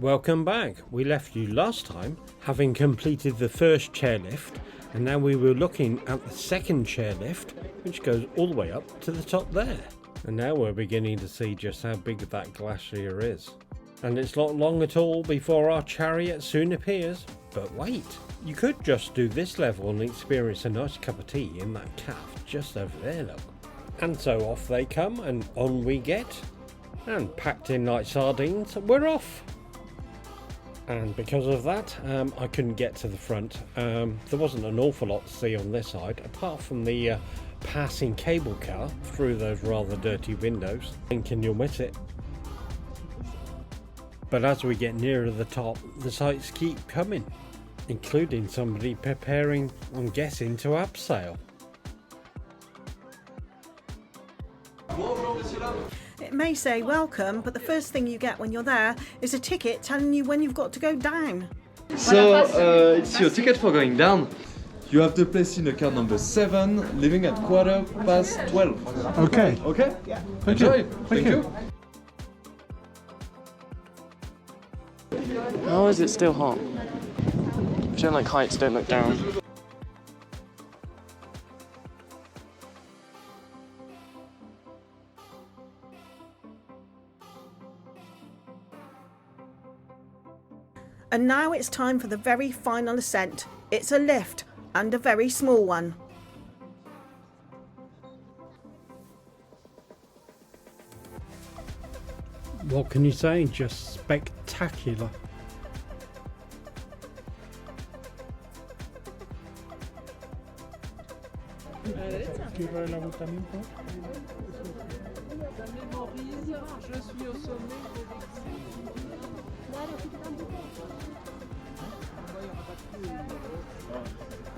Welcome back. We left you last time having completed the first chairlift, and now we were looking at the second chairlift, which goes all the way up to the top there. And now we're beginning to see just how big that glacier is. And it's not long at all before our chariot soon appears. But wait, you could just do this level and experience a nice cup of tea in that cafe just over there, look. And so off they come, and on we get. And packed in like sardines, we're off. And because of that, I couldn't get to the front. There wasn't an awful lot to see on this side, apart from the passing cable car through those rather dirty windows, thinking you'll miss it. But as we get nearer the top, the sights keep coming, including somebody preparing, I'm guessing, to abseil. It may say welcome, but the first thing you get when you're there is a ticket telling you when you've got to go down. So, it's your ticket for going down. You have to place in a car number 7, leaving at 12:15. Okay. Okay? Yeah. Enjoy. Thank you. How is it still hot? If you don't like heights, don't look down. And now it's time for the very final ascent. It's a lift, and a very small one. What can you say? Just spectacular.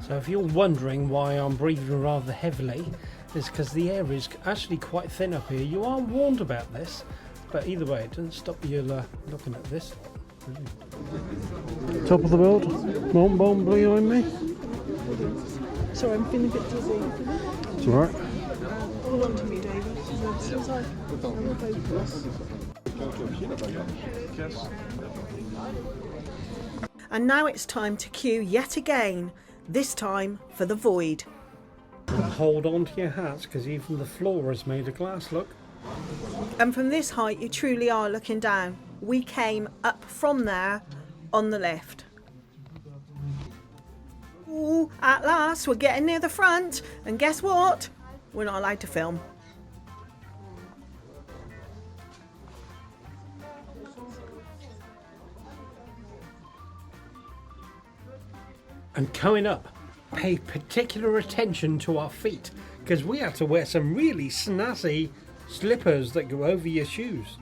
So if you're wondering why I'm breathing rather heavily, it's because the air is actually quite thin up here. You are warned about this, but either way, it doesn't stop you looking at this. Brilliant. Top of the world, Mont Blanc behind me. Sorry, I'm feeling a bit dizzy. It's alright. Hold on to me, David. And now it's time to queue yet again, this time for the void. Hold on to your hats, because even the floor is made of glass, look. And from this height you truly are looking down. We came up from there on the lift. Ooh, at last we're getting near the front, and guess what? We're not allowed to film. And coming up, pay particular attention to our feet, because we had to wear some really snazzy slippers that go over your shoes.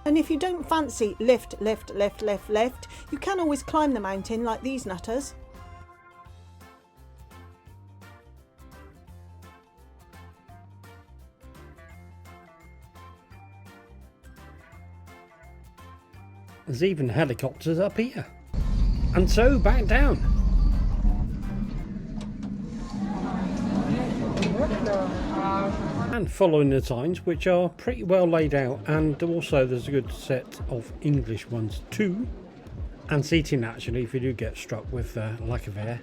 And if you don't fancy lift, you can always climb the mountain like these nutters. There's even helicopters up here. And so back down. And following the signs, which are pretty well laid out, and also there's a good set of English ones too. And seating actually, if you do get struck with lack of air.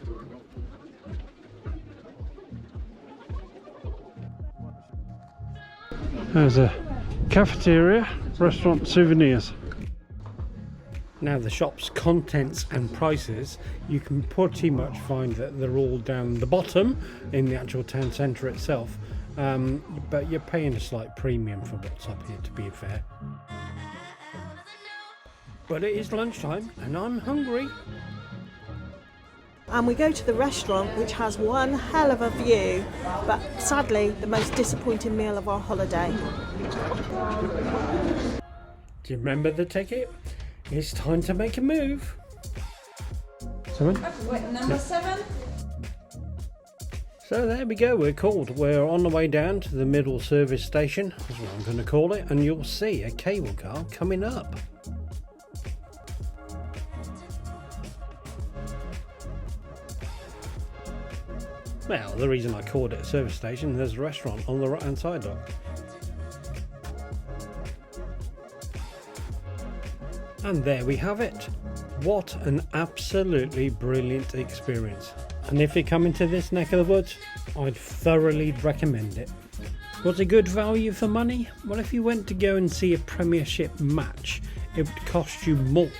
There's a cafeteria, restaurant, souvenirs. Now the shop's contents and prices, you can pretty much find that they're all down the bottom in the actual town centre itself, but you're paying a slight premium for what's up here, to be fair. But it is lunchtime and I'm hungry. And we go to the restaurant, which has one hell of a view, but sadly the most disappointing meal of our holiday. Do you remember the ticket? It's time to make a move. 7? Wait, number 7? So there we go, we're on the way down to the middle service station, that's what I'm going to call it, and you'll see a cable car coming up. Well, the reason I called it a service station, there's a restaurant on the right hand side, look. And there we have it. What an absolutely brilliant experience. And if you're coming to this neck of the woods, I'd thoroughly recommend it. Was it good value for money? Well, if you went to go and see a Premiership match, it would cost you more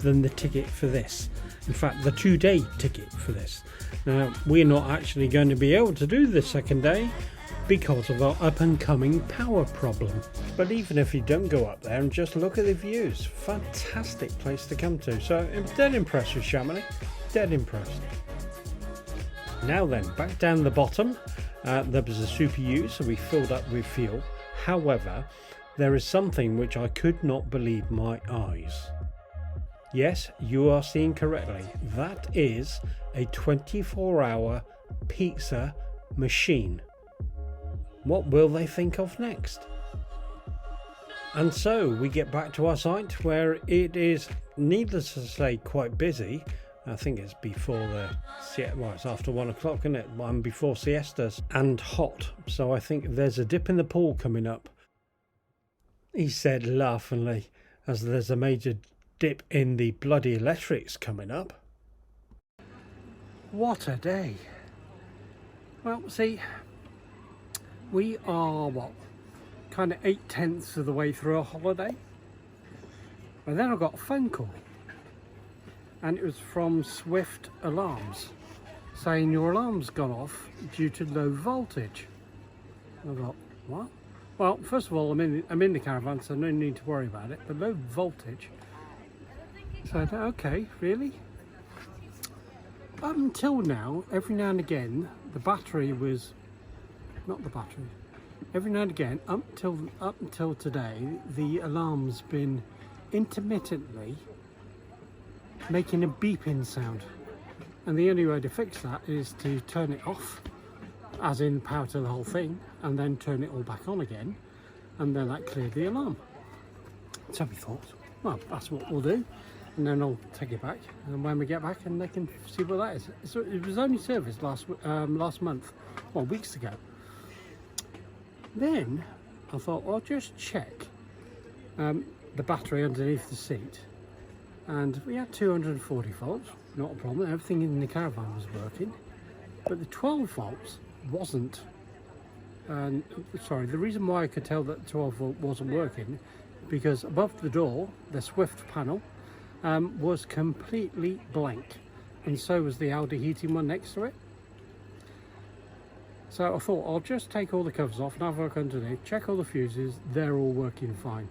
than the ticket for this. In fact, the 2-day ticket for this. Now, we're not actually going to be able to do the second day because of our up and coming power problem. But even if you don't go up there and just look at the views, fantastic place to come to. So I'm dead impressed with Chamonix, dead impressed. Now then, back down the bottom, there was a Super U, so we filled up with fuel. However, there is something which I could not believe my eyes. Yes, you are seeing correctly. That is a 24-hour pizza machine. What will they think of next? And so we get back to our site, where it is, needless to say, quite busy. I think it's before it's after 1 o'clock, isn't it? And before siestas, and hot. So I think there's a dip in the pool coming up. He said laughingly, as there's a major dip in the bloody electrics coming up. What a day. Well, see, we are, kind of 8/10 of the way through our holiday. And then I got a phone call. And it was from Swift Alarms, saying your alarm's gone off due to low voltage. I thought, what? Well, first of all, I'm in the caravan, so no need to worry about it. But low voltage. So I thought, okay, really? Up until now, every now and again, the battery was not the battery. Every now and again, up until today, the alarm's been intermittently making a beeping sound, and the only way to fix that is to turn it off, as in power to the whole thing, and then turn it all back on again, and then that cleared the alarm. So we thought, well, that's what we'll do, and then I'll take it back, and when we get back, and they can see what that is. So it was only serviced last month, well, weeks ago. Then I thought, I'll just check the battery underneath the seat. And we had 240 volts, not a problem, everything in the caravan was working, but the 12 volts wasn't. And sorry, the reason why I could tell that 12 volt wasn't working, because above the door, the Swift panel was completely blank, and so was the Aldi heating one next to it. So I thought, I'll just take all the covers off and have a look underneath, check all the fuses, they're all working fine.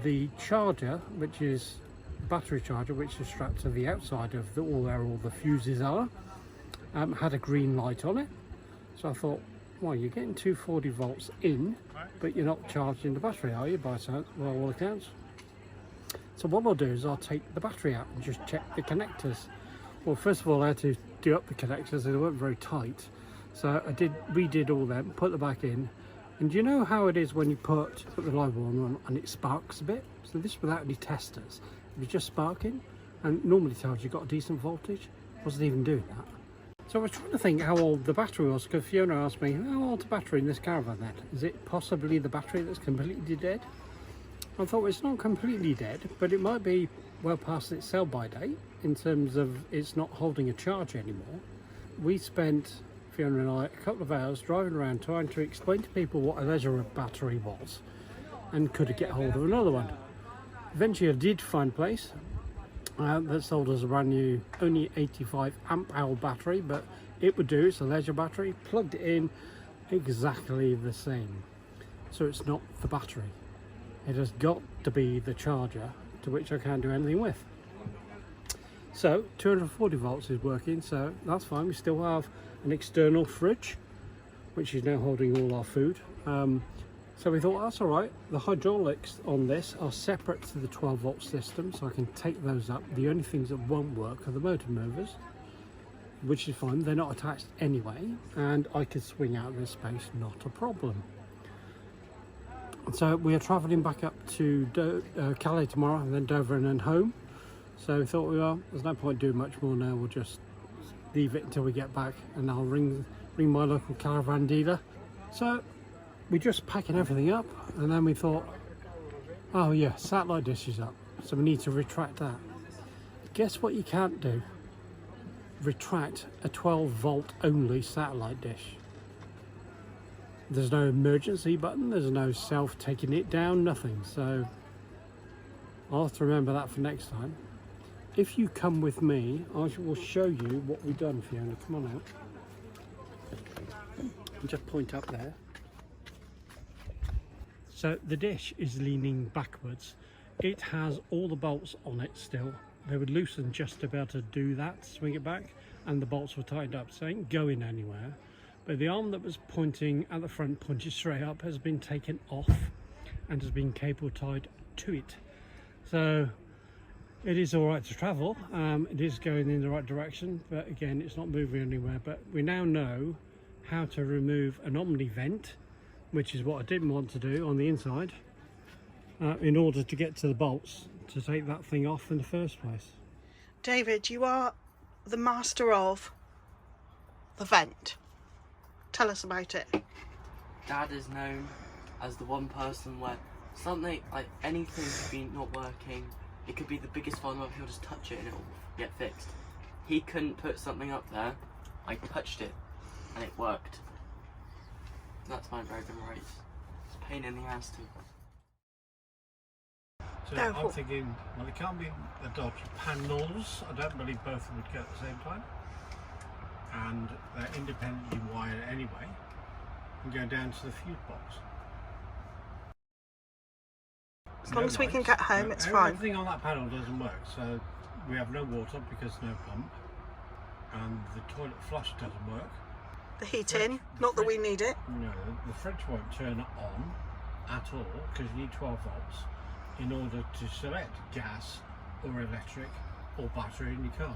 The charger, which is battery charger, which is strapped to the outside of where all the fuses are, had a green light on it. So I thought, well, you're getting 240 volts in, but you're not charging the battery, are you, by all accounts? So what I'll do is I'll take the battery out and just check the connectors. Well, first of all, I had to do up the connectors, they weren't very tight. So I redid all them, put them back in. And you know how it is when you put the live one on and it sparks a bit? So this without any testers, it was just sparking, and normally tells you got a decent voltage. Wasn't even doing that. So I was trying to think how old the battery was, because Fiona asked me, how old's the battery in this caravan then? Is it possibly the battery that's completely dead? I thought, well, it's not completely dead, but it might be well past its sell-by date in terms of it's not holding a charge anymore. We spent, Fiona and I, a couple of hours driving around trying to explain to people what a leisure battery was and could get hold of another one. Eventually I did find a place that sold us a brand new, only 85 amp hour battery, but it would do. It's a leisure battery, plugged it in, exactly the same. So it's not the battery, it has got to be the charger, to which I can't do anything with. So 240 volts is working, so that's fine. We still have an external fridge, which is now holding all our food. So we thought, that's all right. The hydraulics on this are separate to the 12 volt system, so I can take those up. The only things that won't work are the motor movers, which is fine. They're not attached anyway, and I could swing out of this space, not a problem. So we are travelling back up to Calais tomorrow, and then Dover, and then home. So we thought, well, there's no point doing much more now. We'll just leave it until we get back, and I'll ring my local caravan dealer. So we're just packing everything up, and then we thought, oh yeah, satellite dish is up, so we need to retract that. Guess what you can't do? Retract a 12 volt only satellite dish. There's no emergency button, there's no self taking it down, nothing. So I'll have to remember that for next time. If you come with me, I will show you what we've done, Fiona. Come on out. And just point up there. So the dish is leaning backwards. It has all the bolts on it still. They were loosened just to be able to do that, swing it back, and the bolts were tightened up, so it ain't going anywhere. But the arm that was pointing at the front, pointing straight up, has been taken off and has been cable tied to it. So it is all right to travel. It is going in the right direction, but again, it's not moving anywhere. But we now know how to remove an Omni vent, which is what I didn't want to do on the inside, in order to get to the bolts to take that thing off in the first place. David, you are the master of the vent. Tell us about it. Dad is known as the one person where something, like anything could be not working. It could be the biggest fault in the world, he'll just touch it and it'll get fixed. He couldn't put something up there, I touched it and it worked. That's my broken race. It's a pain in the ass too. So I'm thinking, well, it can't be the Dodge panels. I don't believe both of them would go at the same time. And they're independently wired anyway, and go down to the fuse box. As long as we can get home, it's fine. Everything on that panel doesn't work, so we have no water because no pump, and the toilet flush doesn't work. The heating, not that we need it. No, the fridge won't turn on at all because you need 12 volts in order to select gas or electric or battery, and you can't.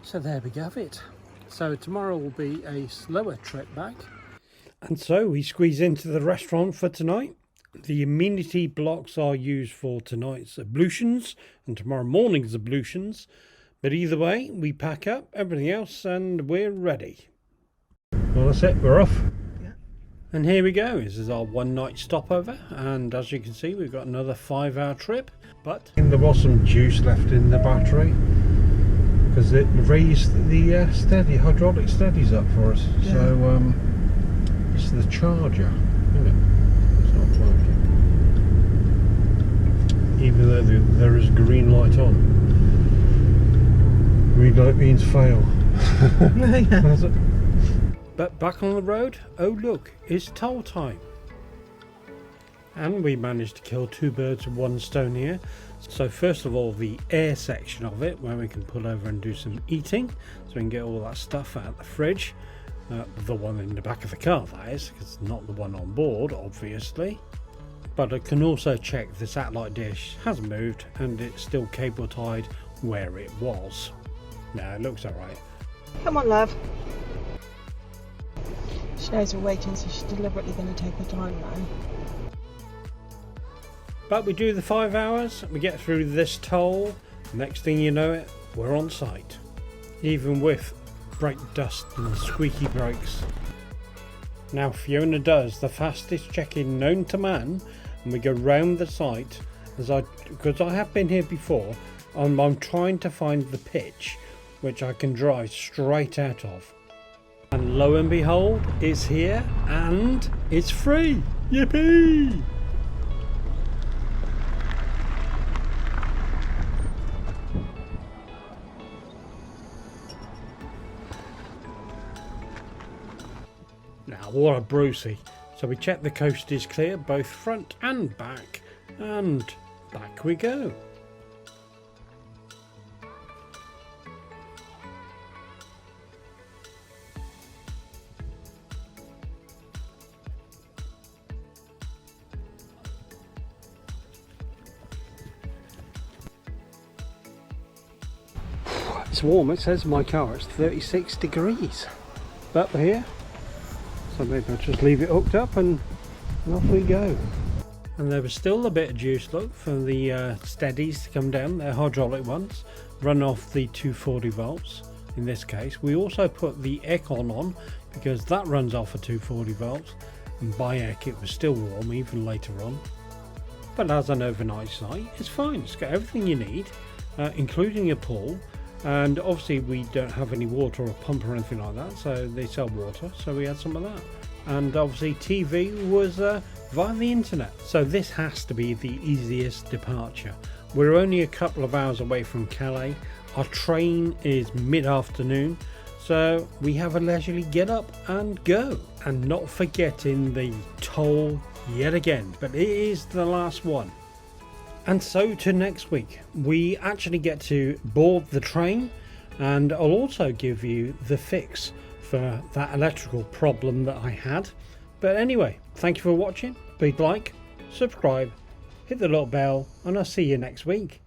So there we have it. So tomorrow will be a slower trip back. And so we squeeze into the restaurant for tonight. The amenity blocks are used for tonight's ablutions and tomorrow morning's ablutions. But either way, we pack up everything else and we're ready. Well, that's it, we're off. Yeah. And here we go. This is our one night stopover. And as you can see, we've got another 5-hour trip. But there was some juice left in the battery, because it raised the hydraulic steadies up for us. Yeah. So it's the charger, isn't it? It's not plugged in. Even though there is green light on. Green light means fail. Yeah. But back on the road, oh look, it's toll time. And we managed to kill 2 birds with 1 stone here. So first of all, the air section of it, where we can pull over and do some eating, so we can get all that stuff out of the fridge. The one in the back of the car, that is, because it's not the one on board, obviously. But I can also check the satellite dish hasn't moved and it's still cable tied where it was. Now it looks alright. Come on, love. She knows we're waiting, so she's deliberately going to take her time now. But we do the 5 hours, we get through this toll, next thing you know it, we're on site. Even with brake dust and squeaky brakes. Now Fiona does the fastest check-in known to man, and we go round the site, because I have been here before, and I'm trying to find the pitch, which I can drive straight out of. And lo and behold, it's here, and it's free! Yippee! Now what a Brucey. So we check the coast is clear, both front and back we go. It's warm, it says in my car it's 36 degrees. But we're here. So maybe I'll just leave it hooked up and off we go. And there was still a bit of juice, look, for the steadies to come down, they're hydraulic ones, run off the 240 volts. in this case. We also put the aircon on because that runs off at 240 volts, and by heck it was still warm even later on. But as an overnight site, it's fine. It's got everything you need, including a pool. And obviously we don't have any water or pump or anything like that, so they sell water, so we had some of that. And obviously TV was via the internet, so this has to be the easiest departure. We're only a couple of hours away from Calais. Our train is mid-afternoon, so we have a leisurely get up and go. And not forgetting the toll yet again, but it is the last one. And so to next week, we actually get to board the train, and I'll also give you the fix for that electrical problem that I had. But anyway, thank you for watching. Please like, subscribe, hit the little bell, and I'll see you next week.